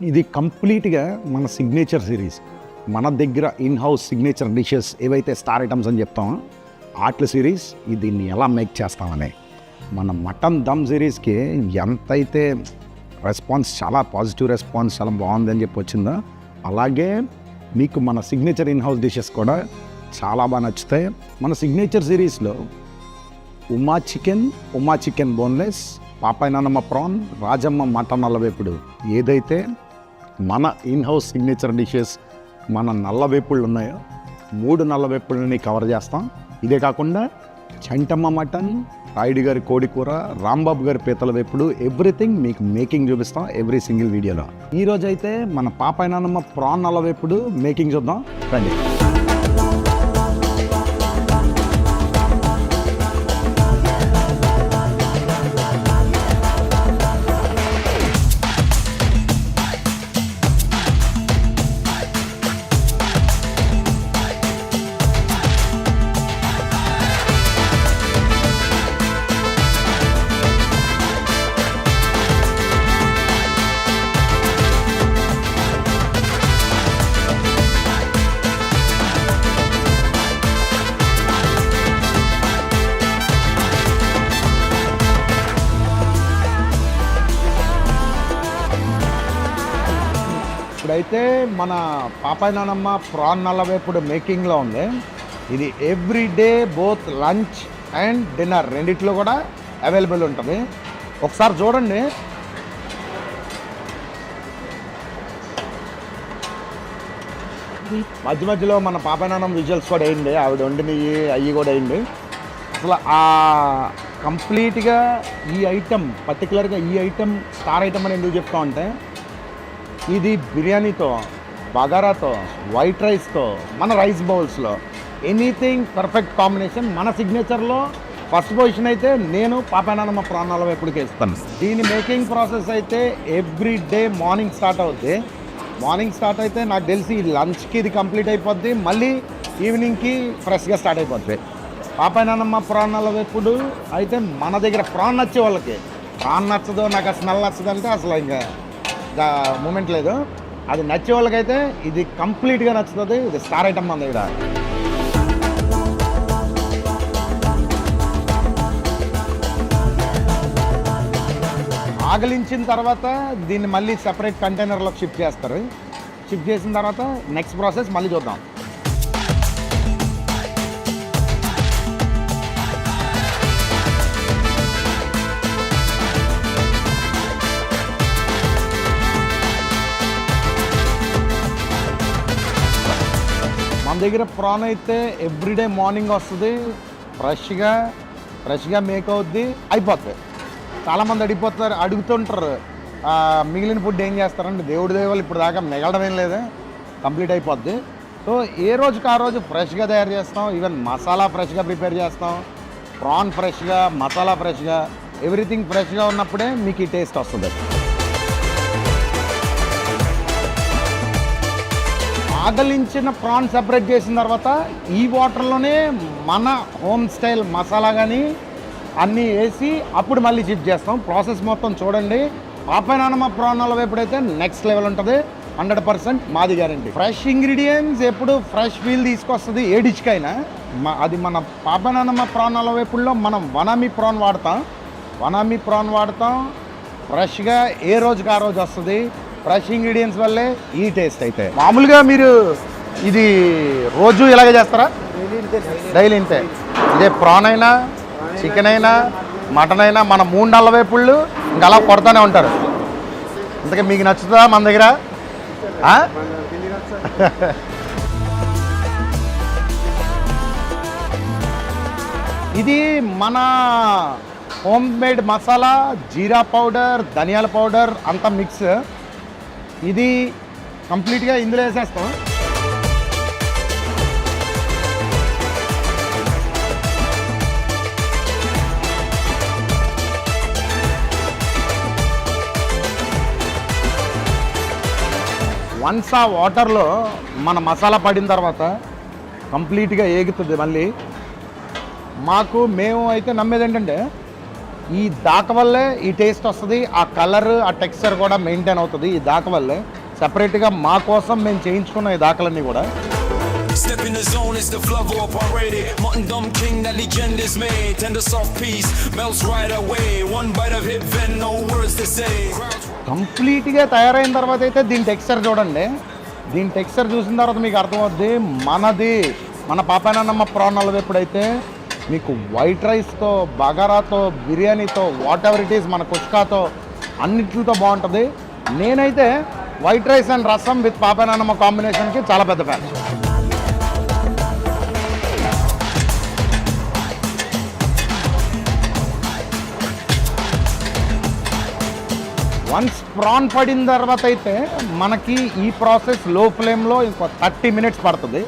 ఇది కంప్లీట్గా మన సిగ్నేచర్ సిరీస్. మన దగ్గర ఇన్ హౌస్ సిగ్నేచర్ డిషెస్ ఏవైతే స్టార్ ఐటమ్స్ అని చెప్తామో ఆట్ల సిరీస్. దీన్ని ఎలా మేక్ చేస్తామని మన మటన్ దమ్ సిరీస్కి ఎంతైతే రెస్పాన్స్, చాలా పాజిటివ్ రెస్పాన్స్, చాలా బాగుందని చెప్పి వచ్చిందో, అలాగే మీకు మన సిగ్నేచర్ ఇన్ హౌస్ డిషెస్ కూడా చాలా బాగా నచ్చుతాయి. మన సిగ్నేచర్ సిరీస్లో ఉమా చికెన్ బోన్లెస్, పాపాయి నానమ్మ ప్రాన్, రాజమ్మ మటన్ నల్లవేపుడు, ఏదైతే మన ఇన్ హౌస్ సిగ్నేచర్ డిషెస్ మన నల్లవేపుళ్ళు ఉన్నాయో 3 నల్లవేపుళ్ళని కవర్ చేస్తాం. ఇదే కాకుండా చంటమ్మ మటన్, రాయుడు గారి కోడికూర, రాంబాబు గారి పీతల వేపుడు, ఎవ్రీథింగ్ మీకు మేకింగ్ చూపిస్తాం ఎవ్రీ సింగిల్ వీడియోలో. ఈరోజు అయితే మన పాపాయి నానమ్మ ప్రాన్ నల్లవేపుడు మేకింగ్ చూద్దాం రండి. ఇప్పుడైతే మన పాపాయి నానమ్మ ప్రాన్ నల్లవేపుడు మేకింగ్లో ఉంది. ఇది everyday both lunch and dinner రెండిట్లో కూడా అవైలబుల్ ఉంటుంది. ఒకసారి చూడండి. మధ్య మధ్యలో మన పాపాయి నానమ్మ విజువల్స్ కూడా వేయండి, ఆవిడ వండినవి అవి కూడా వేయండి. అసలు ఆ కంప్లీట్గా ఈ ఐటమ్, పర్టికులర్గా ఈ ఐటమ్ స్టార్ ఐటమ్ అని ఎందుకు చెప్తామంటే, ఇది బిర్యానీతో, బగారాతో, వైట్ రైస్తో, మన రైస్ బౌల్స్లో ఎనీథింగ్ పర్ఫెక్ట్ కాంబినేషన్. మన సిగ్నేచర్లో ఫస్ట్ పొజిషన్ అయితే నేను పాపాయి నానమ్మ ప్రాన్ నల్లవేపుడికి ఇస్తాను. దీని మేకింగ్ ప్రాసెస్ అయితే ఎవ్రీ డే మార్నింగ్ స్టార్ట్ అవుద్ది. మార్నింగ్ స్టార్ట్ అయితే నాకు తెలిసి లంచ్కి ఇది కంప్లీట్ అయిపోద్ది, మళ్ళీ ఈవినింగ్కి ఫ్రెష్గా స్టార్ట్ అయిపోద్ది. పాపాయి నానమ్మ ప్రాన్ నల్లవేపుడు అయితే మన దగ్గర ప్రాన్ నచ్చే వాళ్ళకి, ప్రాన్ నచ్చదు, నాకు ఆ స్మెల్ నచ్చదంటే అసలు ఇంకా మూమెంట్ లేదు. అది నచ్చే వాళ్ళకైతే ఇది కంప్లీట్గా నచ్చుతుంది. ఇది స్టార్ ఐటమ్ మన దగ్గర. ఆగలించిన తర్వాత దీన్ని మళ్ళీ సెపరేట్ కంటైనర్లోకి షిఫ్ట్ చేస్తారు. షిఫ్ట్ చేసిన తర్వాత నెక్స్ట్ ప్రాసెస్ మళ్ళీ చూద్దాం. మన దగ్గర ప్రాన్ అయితే ఎవ్రీడే మార్నింగ్ వస్తుంది, ఫ్రెష్గా మేక్ అవుద్ది, అయిపోతుంది. చాలామంది అడుగుతుంటారు మిగిలిన ఫుడ్ ఏం చేస్తారంటే, దేవుడి దేవాలు ఇప్పుడు దాకా మిగలడం ఏం లేదు, కంప్లీట్ అయిపోద్ది. సో ఏ రోజుకి ఆ రోజు ఫ్రెష్గా తయారు చేస్తాం. ఈవెన్ మసాలా ఫ్రెష్గా ప్రిపేర్ చేస్తాం, ప్రాన్ ఫ్రెష్గా, మసాలా ఫ్రెష్గా, ఎవ్రీథింగ్ ఫ్రెష్గా ఉన్నప్పుడే మీకు ఈ టేస్ట్ వస్తుంది. ఆగలించిన ప్రాన్ సెపరేట్ చేసిన తర్వాత ఈ వాటర్లోనే మన హోమ్ స్టైల్ మసాలా కానీ అన్నీ వేసి అప్పుడు మళ్ళీ షిఫ్ట్ చేస్తాం. ప్రాసెస్ మొత్తం చూడండి. పాపాయి నానమ్మ ప్రాన్ నల్లవేపుడు అయితే నెక్స్ట్ లెవెల్ ఉంటుంది, 100% మాది గ్యారంటీ. ఫ్రెష్ ఇంగ్రీడియంట్స్ ఎప్పుడు ఫ్రెష్ ఫీల్ తీసుకొస్తుంది ఏ డిష్కైనా. అది మన పాపాయి నానమ్మ ప్రాన్ నల్లవేపుడులో మనం వనామీ ప్రాన్ వాడతాం. ఫ్రెష్గా ఏ రోజుకి ఆ రోజు వస్తుంది. ఫ్రెష్ ఇంగ్రీడియంట్స్ వల్లే ఈ టేస్ట్. అయితే మామూలుగా మీరు ఇది రోజు ఇలాగే చేస్తారా? డైలీ ఇంతే. ఇదే ప్రాన్ అయినా, చికెన్ అయినా, మటన్ అయినా మన 3 నల్లవేపుళ్ళు ఇంకా అలా కొడతానే ఉంటారు. ఇంతకీ మీకు నచ్చుతుందా మన దగ్గర? ఇది మన హోమ్ మేడ్ మసాలా, జీరా పౌడర్, ధనియాల పౌడర్ అంతా మిక్స్. ఇది కంప్లీట్గా ఇందులో వేసేస్తాం. వన్స్ ఆ వాటర్లో మన మసాలా పడిన తర్వాత కంప్లీట్గా ఏగుతుంది. మళ్ళీ మేము అయితే నమ్మేది ఏంటంటే ఈ దాక వల్లే ఈ టేస్ట్ వస్తుంది, ఆ కలర్ ఆ టెక్స్చర్ కూడా మెయింటైన్ అవుతుంది ఈ దాక వల్లే. సెపరేట్గా మా కోసం మేము చేయించుకున్న ఈ దాకలన్నీ కూడా. Step in the zone, it's the flavor operated. Mutton Dum King, that legend is made. Tender soft piece, melts right away. One bite of it, then no words to say. కంప్లీట్గా తయారైన తర్వాత అయితే దీని టెక్స్చర్ చూడండి. దీని texture చూసిన తర్వాత మీకు అర్థమవుద్ది మన పాపాయనమ్మ ప్రాన్ హల్వా ఎప్పుడైతే మీకు వైట్ రైస్తో, బగారాతో, బిర్యానీతో, వాట్ ఎవర్ ఇట్ ఈస్, మన కుష్కాతో అన్నిటితో బాగుంటుంది. నేనైతే వైట్ రైస్ అండ్ రసం విత్ పాపాయనమ్మ కాంబినేషన్కి చాలా పెద్ద ఫ్యాన్. వన్స్ ప్రాన్ పడిన తర్వాత అయితే మనకి ఈ ప్రాసెస్ లో ఫ్లేమ్లో ఇంకో 30 మినిట్స్ పడుతుంది.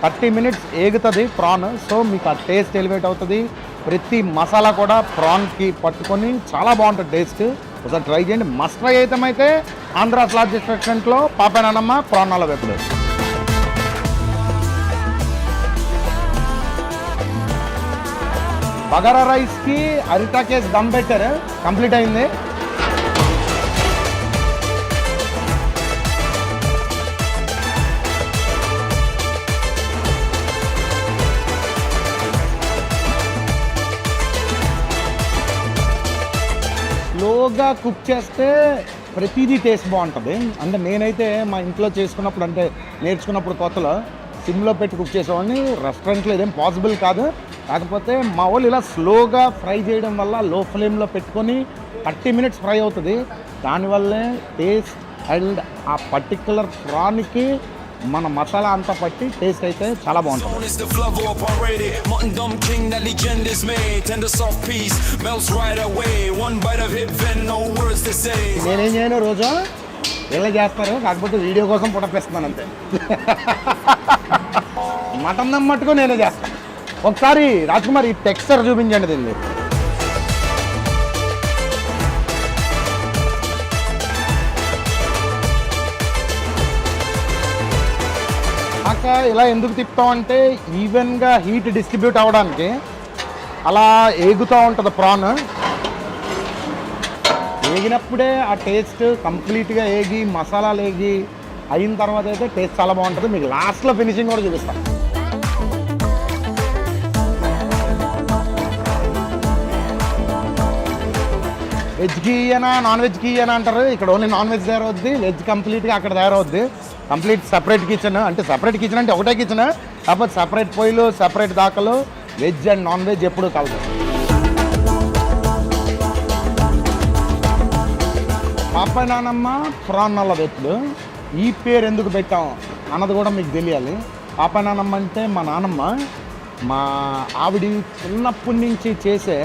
30 మినిట్స్ ఏగుతుంది ప్రాన్. సో మీకు ఆ టేస్ట్ ఎలివేట్ అవుతుంది. ప్రతి మసాలా కూడా ప్రాన్కి పట్టుకొని చాలా బాగుంటుంది టేస్ట్. ఒకసారి ట్రై చేయండి. మస్ట్ ట్రై ఐటమ్ అయితే ఆంధ్రాస్ లార్జెస్ట్ రెస్టారెంట్లో పాపాయనమ్మ ప్రాన్ హల్వా ఎప్పుడు. బగారా రైస్కి అరిటా కేస్ దమ్ పెట్టారు, కంప్లీట్ అయింది. స్లోగా కుక్ చేస్తే ప్రతిదీ టేస్ట్ బాగుంటుంది. అంటే నేనైతే మా ఇంట్లో చేసుకున్నప్పుడు, అంటే నేర్చుకున్నప్పుడు కొత్తలో సిమ్లో పెట్టి కుక్ చేసేవాడిని. రెస్టారెంట్లో ఇదేం పాసిబుల్ కాదు. కాకపోతే మా వాళ్ళు ఇలా స్లోగా ఫ్రై చేయడం వల్ల లో ఫ్లేమ్లో పెట్టుకొని 30 మినిట్స్ ఫ్రై అవుతుంది. దానివల్లే టేస్ట్ అండ్ ఆ పర్టిక్యులర్ ప్రాన్కి మన మసాలా అంతా పట్టి టేస్ట్ అయితే చాలా బాగుంటుంది. Zone is the flavor operated. Mutton Dum King, that legend is made. Tender soft piece, melts right away. One bite of it, then no words to say. నేనేం చేయను, రోజు ఇలా చేస్తారు, కాకపోతే వీడియో కోసం పుటపేస్తున్నాను అంతే. మటన్ దమ్ మట్టుకు నేనే చేస్తాను. ఒకసారి రాజ్ కుమార్ ఈ టెక్స్చర్ చూపించండి దీన్ని. ఇలా ఎందుకు తిప్పుతామంటే ఈవెన్గా హీట్ డిస్ట్రిబ్యూట్ అవ్వడానికి. అలా ఏగుతూ ఉంటుంది ప్రాన్. ఏగినప్పుడే ఆ టేస్ట్ కంప్లీట్గా ఏగి మసాలాలు ఏగి అయిన తర్వాత అయితే టేస్ట్ చాలా బాగుంటుంది. మీకు లాస్ట్లో ఫినిషింగ్ కూడా చూపిస్తాను. వెజ్కి ఇయ్యనా నాన్ వెజ్కి ఇయ్యనా అంటారు. ఇక్కడ ఓన్లీ నాన్ వెజ్ తయారవుద్ది, వెజ్ కంప్లీట్గా అక్కడ తయారవుద్ది. కంప్లీట్ సపరేట్ కిచెన్, అంటే సపరేట్ కిచెన్ అంటే ఒకటే కిచెన్, కాకపోతే సపరేట్ పొయ్యిలు, సపరేట్ దాకలు. వెజ్ అండ్ నాన్ వెజ్ ఎప్పుడు కలదు. పాపాయనమ్మ ప్రాన్ హల్వా ఎప్పుడు ఈ పేరు ఎందుకు పెట్టాం అన్నది కూడా మీకు తెలియాలి. పాపాయనమ్మ అంటే మా నాన్నమ్మ, మా ఆవిడ చిన్నప్పటి నుంచి చేసే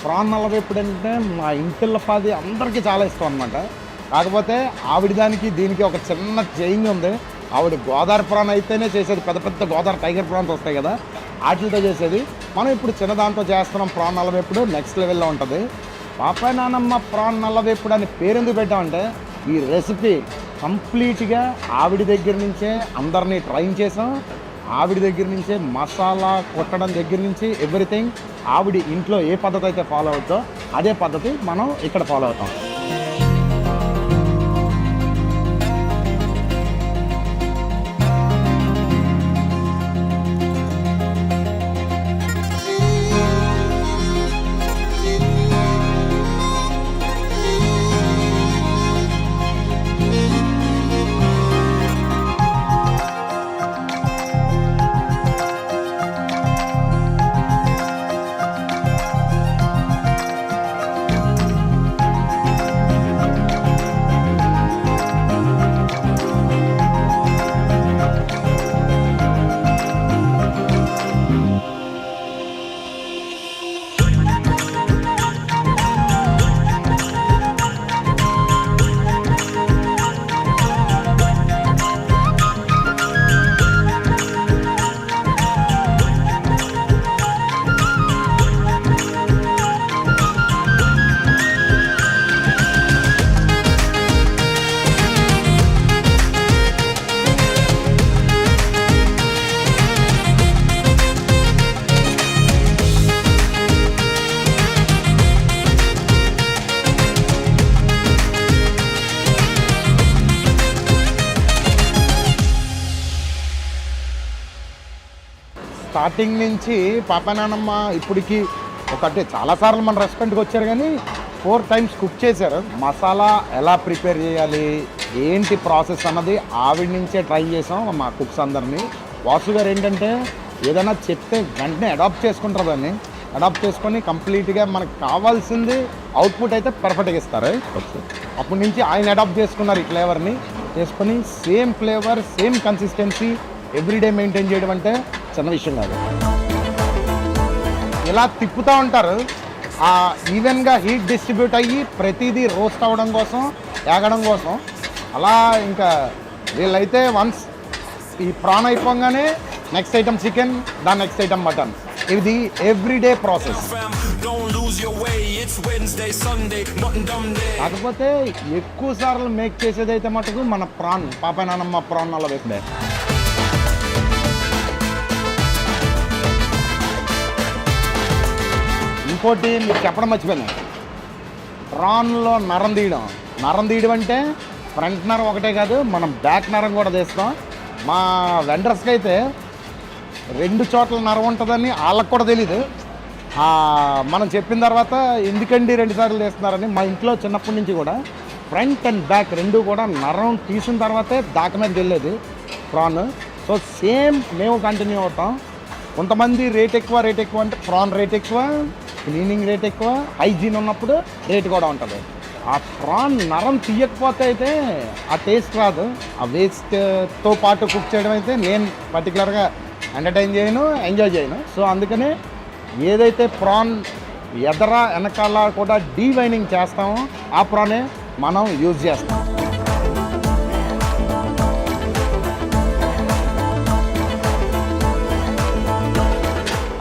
ప్రాన్ హల్వా ఎప్పుడంటే మా ఇంటిల్లపాది అందరికీ చాలా ఇష్టం అనమాట. కాకపోతే ఆవిడ దానికి దీనికి ఒక చిన్న చేంజ్ ఉంది. ఆవిడ గోదావరి ప్రాన్ అయితేనే చేసేది, పెద్ద పెద్ద గోదావరి టైగర్ ప్రాన్స్ వస్తాయి కదా, వాటితో చేసేది. మనం ఇప్పుడు చిన్నదాంతో చేస్తున్నాం. ప్రాన్ హల్వా ఎప్పుడు నెక్స్ట్ లెవెల్లో ఉంటుంది. పాపాయనమ్మ ప్రాన్ హల్వా ఎప్పుడు అని పేరెందుకు పెట్టామంటే ఈ రెసిపీ కంప్లీట్గా ఆవిడ దగ్గర నుంచే అందరినీ ట్రైన్ చేసాం. ఆవిడ దగ్గర నుంచే మసాలా కొట్టడం దగ్గర నుంచి ఎవ్రీథింగ్ ఆవిడ ఇంట్లో ఏ పద్ధతి అయితే ఫాలో అవుతుందో అదే పద్ధతి మనం ఇక్కడ ఫాలో అవుతాం. స్టార్టింగ్ నుంచి పాపా నానమ్మ ఇప్పటికి ఒకటి చాలాసార్లు మన రెస్టారెంట్కి వచ్చారు కానీ 4 times కుక్ చేశారు. మసాలా ఎలా ప్రిపేర్ చేయాలి ఏంటి ప్రాసెస్ అన్నది ఆవిడ నుంచే ట్రై చేసాం మా కుక్స్ అందరినీ. వాసు గారు ఏంటంటే ఏదైనా చెప్తే వెంటనే అడాప్ట్ చేసుకుంటారు, దాన్ని అడాప్ట్ చేసుకొని కంప్లీట్గా మనకు కావాల్సింది అవుట్పుట్ అయితే పర్ఫెక్ట్గా ఇస్తారు. అప్పటి నుంచి ఆయన అడాప్ట్ చేసుకున్నారు ఈ ఫ్లేవర్ని, చేసుకొని same flavour same consistency everyday maintain చేయడం అంటే చిన్న విషయం కాదు. ఇలా తిప్పుతూ ఉంటారు, ఈవెన్గా హీట్ డిస్ట్రిబ్యూట్ అయ్యి ప్రతిదీ రోస్ట్ అవ్వడం కోసం, ఏగడం కోసం. అలా ఇంకా వీళ్ళైతే వన్స్ ఈ ప్రాన్ అయిపోగానే నెక్స్ట్ ఐటమ్ చికెన్, దాని నెక్స్ట్ ఐటమ్ మటన్. ఇది everyday process. Don't lose your way, it's Wednesday, Sunday, mutton dum day. కాకపోతే ఎక్కువ సార్లు మేక్ చేసేది అయితే మటుకు మన ప్రాన్, పాపా నానమ్మ ప్రాన్ అలా వేసిందే. ఇంకోటి మీకు చెప్పడం మర్చిపోయాను, ప్రాన్లో నరం తీయడం అంటే ఫ్రంట్ నరం ఒకటే కాదు, మనం బ్యాక్ నరం కూడా తీస్తాం. మా వెండర్స్కి అయితే 2 చోట్ల నరం ఉంటుందని వాళ్ళకి కూడా తెలీదు. మనం చెప్పిన తర్వాత ఎందుకండి 2 సార్లు తీస్తున్నారని. మా ఇంట్లో చిన్నప్పటి నుంచి కూడా ఫ్రంట్ అండ్ బ్యాక్ 2 కూడా నరం తీసిన తర్వాతే దాక మీద వెళ్ళేది ప్రాన్. సో సేమ్ మేము కంటిన్యూ అవుతాం. కొంతమంది రేట్ ఎక్కువ అంటే ప్రాన్ రేట్ ఎక్కువ, క్లీనింగ్ రేట్ ఎక్కువ, హైజీన్ ఉన్నప్పుడు రేట్ కూడా ఉంటుంది. ఆ ప్రాన్ నరం తీయకపోతే అయితే ఆ టేస్ట్ రాదు. ఆ వేస్ట్తో పాటు కుక్ చేయడం అయితే నేను పర్టికులర్గా ఎంటర్టైన్ చేయను, ఎంజాయ్ చేయను. సో అందుకనే ఏదైతే ప్రాన్ వెనకాల కూడా డీవైనింగ్ చేస్తామో ఆ ప్రానే మనం యూజ్ చేస్తాం.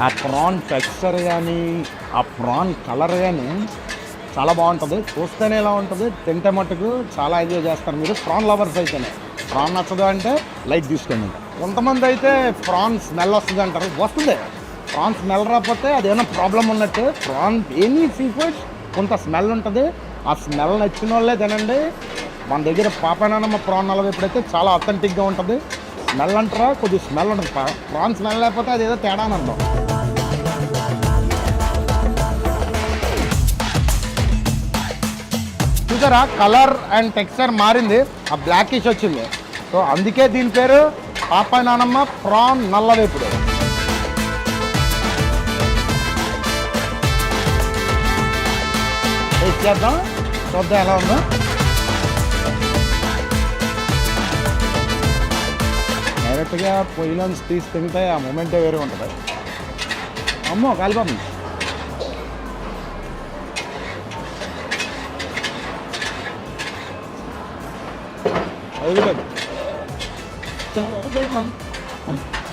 ఆ ప్రాన్ టెక్స్చర్ కానీ ఆ ప్రాన్ కలర్ కానీ చాలా బాగుంటుంది. చూస్తేనే ఎలా ఉంటుంది, తింటే మట్టుకు చాలా ఎంజాయ్ చేస్తారు మీరు. ప్రాన్ లవర్స్ అయితేనే. ప్రాన్ నచ్చదు అంటే లైట్ తీసుకోండి. కొంతమంది అయితే ప్రాన్ స్మెల్ వస్తుంది అంటారు. వస్తుంది, ప్రాన్ స్మెల్ రాకపోతే అదేమైనా ప్రాబ్లం ఉన్నట్టు. ప్రాన్ ఎనీ సీ ఫుడ్ కొంత స్మెల్ ఉంటుంది. ఆ స్మెల్ నచ్చిన వాళ్ళే తినండి. మన దగ్గర పాపా నానమ్మ ప్రాన్ అలవ ఎప్పుడైతే చాలా అథెంటిక్గా ఉంటుంది. స్మెల్ అంటారా, కొద్దిగా స్మెల్ ఉంటుంది. ప్రాన్ స్మెల్ లేకపోతే అదేదో తేడా అని అంటాం. చూసారా, కలర్ అండ్ టెక్స్చర్ మారింది, ఆ బ్లాకిష్ వచ్చింది. సో అందుకే దీని పేరు పాపా నానమ్మ ప్రాన్ నల్లవేపుడు. టేస్ట్ చేద్దాం, చూద్దాం ఎలా ఉందో. డైరెక్ట్గా పొయ్యిలోంచి తీసి తింటే ఆ మూమెంటే వేరే ఉంటుంది. అమ్మో కాలిపోతుంది.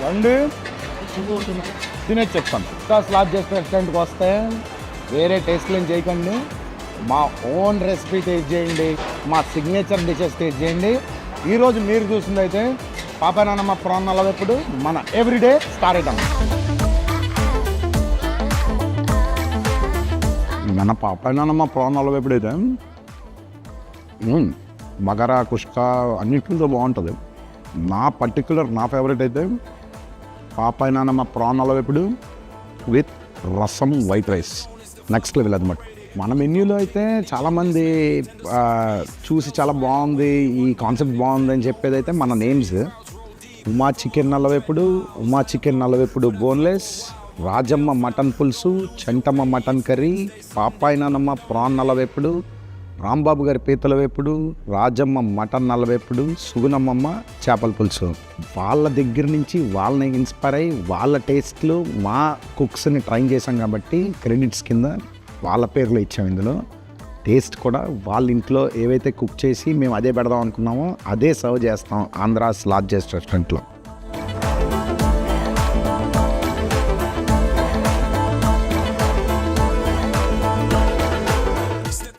రండి తినేది చెప్తాను. ఇంకా స్లాబ్ చేసిన రెస్టారెంట్కి వస్తే వేరే టేస్ట్లను చేయకండి, మా ఓన్ రెసిపీ టేస్ట్ చేయండి, మా సిగ్నేచర్ డిషెస్ టేస్ట్ చేయండి. ఈరోజు మీరు చూసింది అయితే పాపా నానమ్మ ప్రాన్ నల్లవేపుడు మన ఎవ్రీడే స్టార్ ఐటమ్. మన పాపా నానమ్మ ప్రాన్ నల్లవేపుడు అయితే బగారా, కుష్కా అన్నింటితో బాగుంటుంది. నా ఫేవరెట్ అయితే పాపా నానమ్మ ప్రాన్ నల్లవేపుడు విత్ రసం వైట్ రైస్. నెక్స్ట్ లెవెల్ అనమాట. మన మెన్యూలో అయితే చాలామంది చూసి చాలా బాగుంది, ఈ కాన్సెప్ట్ బాగుంది అని చెప్పేది అయితే మన నేమ్స్ ఉమా చికెన్ నల్లవేపుడు బోన్లెస్, రాజమ్మ మటన్ పులుసు, చంటమ్మ మటన్ కర్రీ, పాపాయి నానమ్మ ప్రాన్ నల్లవేపుడు, రాంబాబు గారి పీతల వేపుడు, రాజమ్మ మటన్ నల్లవేపుడు, సుగుణమ్మమ్మ చేపల పులుసు. వాళ్ళ దగ్గర నుంచి వాళ్ళని ఇన్స్పైర్ అయ్యి వాళ్ళ టేస్ట్లు మా కుక్స్ని ట్రైన్ చేసాం కాబట్టి క్రెడిట్స్ కింద వాళ్ళ పేర్లు ఇచ్చాం. ఇందులో టేస్ట్ కూడా వాళ్ళ ఇంట్లో ఏవైతే కుక్ చేసి మేము అదే పెడదాం అనుకున్నామో అదే సర్వ్ చేస్తాం ఆంధ్రాస్ లార్జెస్ట్ రెస్టారెంట్లో.